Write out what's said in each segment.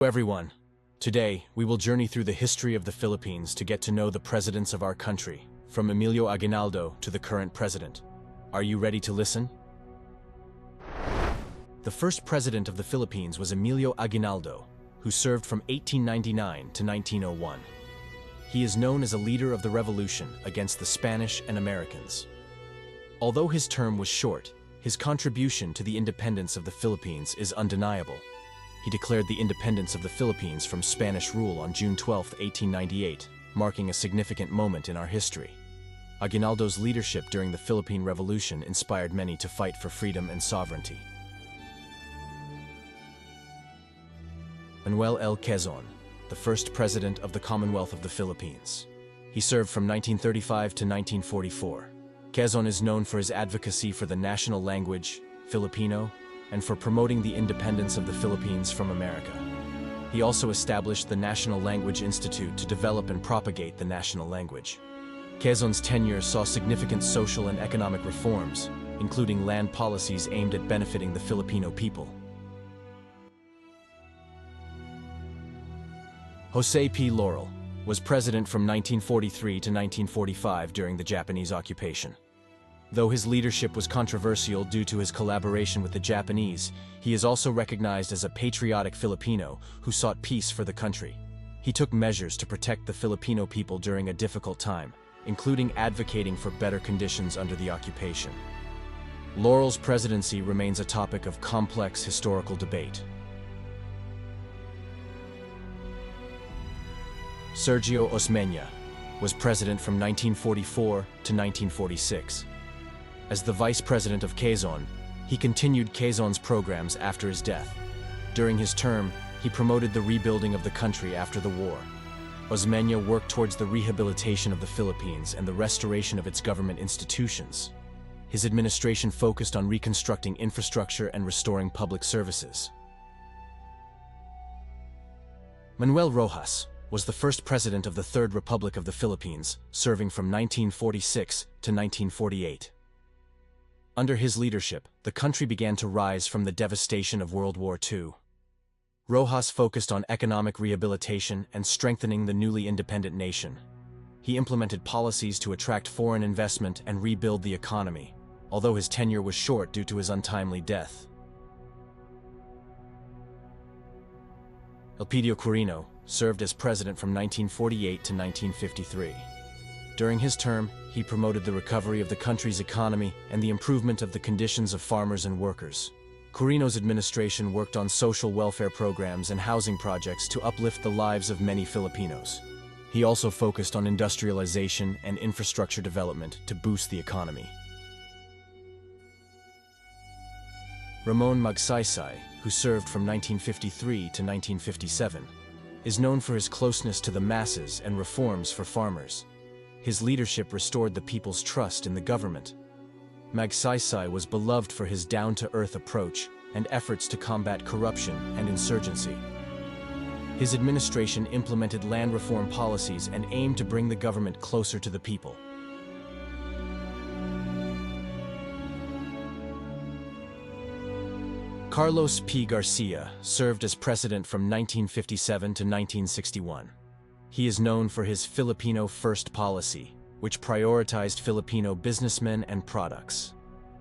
Everyone, today we will journey through the history of the Philippines to get to know the presidents of our country, from Emilio Aguinaldo to the current president. Are you ready to listen? The first president of the Philippines was Emilio Aguinaldo, who served from 1899 to 1901. He is known as a leader of the revolution against the Spanish and Americans. Although his term was short, his contribution to the independence of the Philippines is undeniable. He declared the independence of the Philippines from Spanish rule on June 12, 1898, marking a significant moment in our history. Aguinaldo's leadership during the Philippine Revolution inspired many to fight for freedom and sovereignty. Manuel L. Quezon, the first president of the Commonwealth of the Philippines. He served from 1935 to 1944. Quezon is known for his advocacy for the national language, Filipino, and for promoting the independence of the Philippines from America. He also established the National Language Institute to develop and propagate the national language. Quezon's tenure saw significant social and economic reforms, including land policies aimed at benefiting the Filipino people. Jose P. Laurel was president from 1943 to 1945 during the Japanese occupation. Though his leadership was controversial due to his collaboration with the Japanese, he is also recognized as a patriotic Filipino who sought peace for the country. He took measures to protect the Filipino people during a difficult time, including advocating for better conditions under the occupation. Laurel's presidency remains a topic of complex historical debate. Sergio Osmeña was president from 1944 to 1946. As the vice president of Quezon, he continued Quezon's programs after his death. During his term, he promoted the rebuilding of the country after the war. Osmeña worked towards the rehabilitation of the Philippines and the restoration of its government institutions. His administration focused on reconstructing infrastructure and restoring public services. Manuel Rojas was the first president of the Third Republic of the Philippines, serving from 1946 to 1948. Under his leadership, the country began to rise from the devastation of World War II. Rojas focused on economic rehabilitation and strengthening the newly independent nation. He implemented policies to attract foreign investment and rebuild the economy, although his tenure was short due to his untimely death. Elpidio Quirino served as president from 1948 to 1953. During his term, he promoted the recovery of the country's economy and the improvement of the conditions of farmers and workers. Quirino's administration worked on social welfare programs and housing projects to uplift the lives of many Filipinos. He also focused on industrialization and infrastructure development to boost the economy. Ramon Magsaysay, who served from 1953 to 1957, is known for his closeness to the masses and reforms for farmers. His leadership restored the people's trust in the government. Magsaysay was beloved for his down-to-earth approach and efforts to combat corruption and insurgency. His administration implemented land reform policies and aimed to bring the government closer to the people. Carlos P. Garcia served as president from 1957 to 1961. He is known for his Filipino First policy, which prioritized Filipino businessmen and products.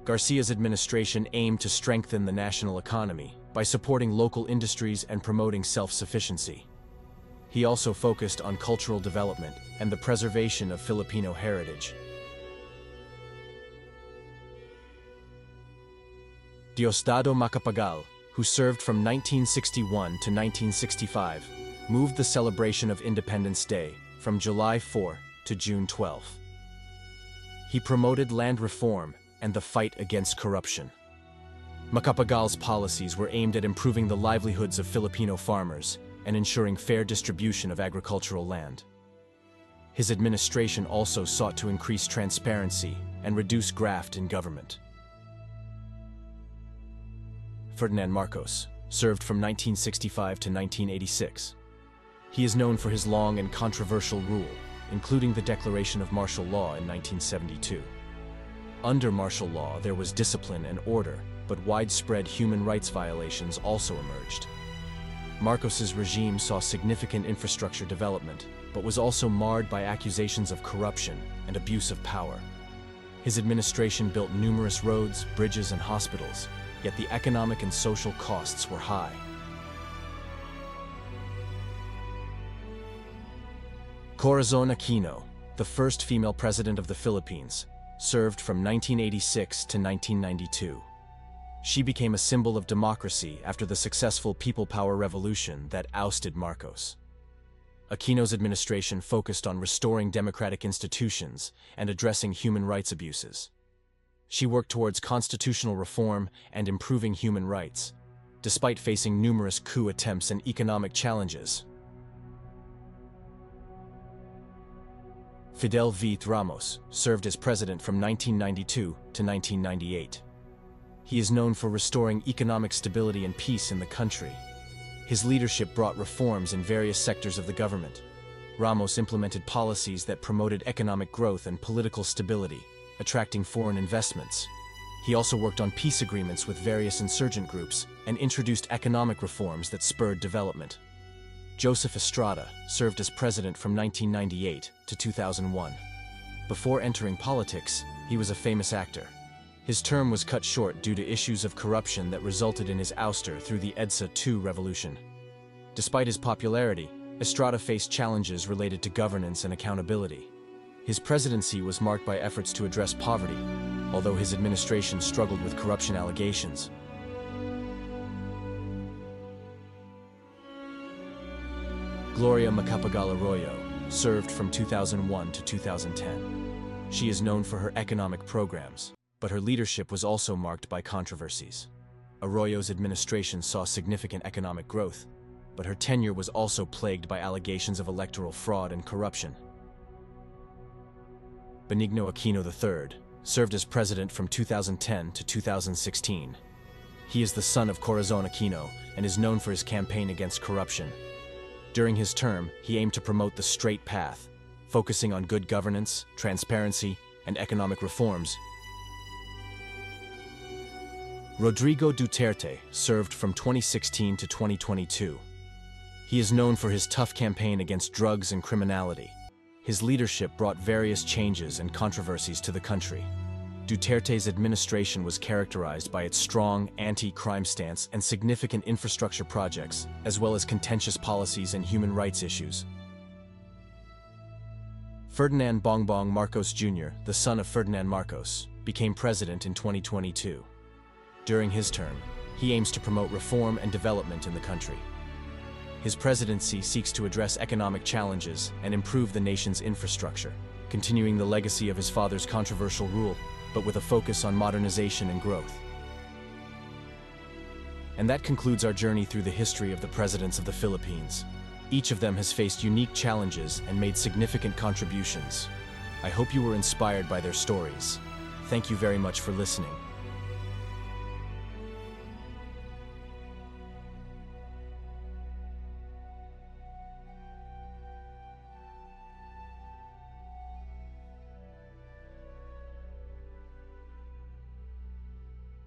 Garcia's administration aimed to strengthen the national economy by supporting local industries and promoting self-sufficiency. He also focused on cultural development and the preservation of Filipino heritage. Diosdado Macapagal, who served from 1961 to 1965, moved the celebration of Independence Day from July 4 to June 12. He promoted land reform and the fight against corruption. Macapagal's policies were aimed at improving the livelihoods of Filipino farmers and ensuring fair distribution of agricultural land. His administration also sought to increase transparency and reduce graft in government. Ferdinand Marcos served from 1965 to 1986. He is known for his long and controversial rule, including the declaration of martial law in 1972. Under martial law, there was discipline and order, but widespread human rights violations also emerged. Marcos's regime saw significant infrastructure development, but was also marred by accusations of corruption and abuse of power. His administration built numerous roads, bridges, and hospitals, yet the economic and social costs were high. Corazon Aquino, the first female president of the Philippines, served from 1986 to 1992. She became a symbol of democracy after the successful People Power Revolution that ousted Marcos. Aquino's administration focused on restoring democratic institutions and addressing human rights abuses. She worked towards constitutional reform and improving human rights, despite facing numerous coup attempts and economic challenges. Fidel V. Ramos served as president from 1992 to 1998. He is known for restoring economic stability and peace in the country. His leadership brought reforms in various sectors of the government. Ramos implemented policies that promoted economic growth and political stability, attracting foreign investments. He also worked on peace agreements with various insurgent groups and introduced economic reforms that spurred development. Joseph Estrada served as president from 1998 to 2001. Before entering politics, he was a famous actor. His term was cut short due to issues of corruption that resulted in his ouster through the EDSA II revolution. Despite his popularity, Estrada faced challenges related to governance and accountability. His presidency was marked by efforts to address poverty, although his administration struggled with corruption allegations. Gloria Macapagal Arroyo served from 2001 to 2010. She is known for her economic programs, but her leadership was also marked by controversies. Arroyo's administration saw significant economic growth, but her tenure was also plagued by allegations of electoral fraud and corruption. Benigno Aquino III served as president from 2010 to 2016. He is the son of Corazon Aquino and is known for his campaign against corruption. During his term, he aimed to promote the straight path, focusing on good governance, transparency, and economic reforms. Rodrigo Duterte served from 2016 to 2022. He is known for his tough campaign against drugs and criminality. His leadership brought various changes and controversies to the country. Duterte's administration was characterized by its strong anti-crime stance and significant infrastructure projects, as well as contentious policies and human rights issues. Ferdinand Bongbong Marcos Jr., the son of Ferdinand Marcos, became president in 2022. During his term, he aims to promote reform and development in the country. His presidency seeks to address economic challenges and improve the nation's infrastructure, continuing the legacy of his father's controversial rule, but with a focus on modernization and growth. And that concludes our journey through the history of the presidents of the Philippines. Each of them has faced unique challenges and made significant contributions. I hope you were inspired by their stories. Thank you very much for listening.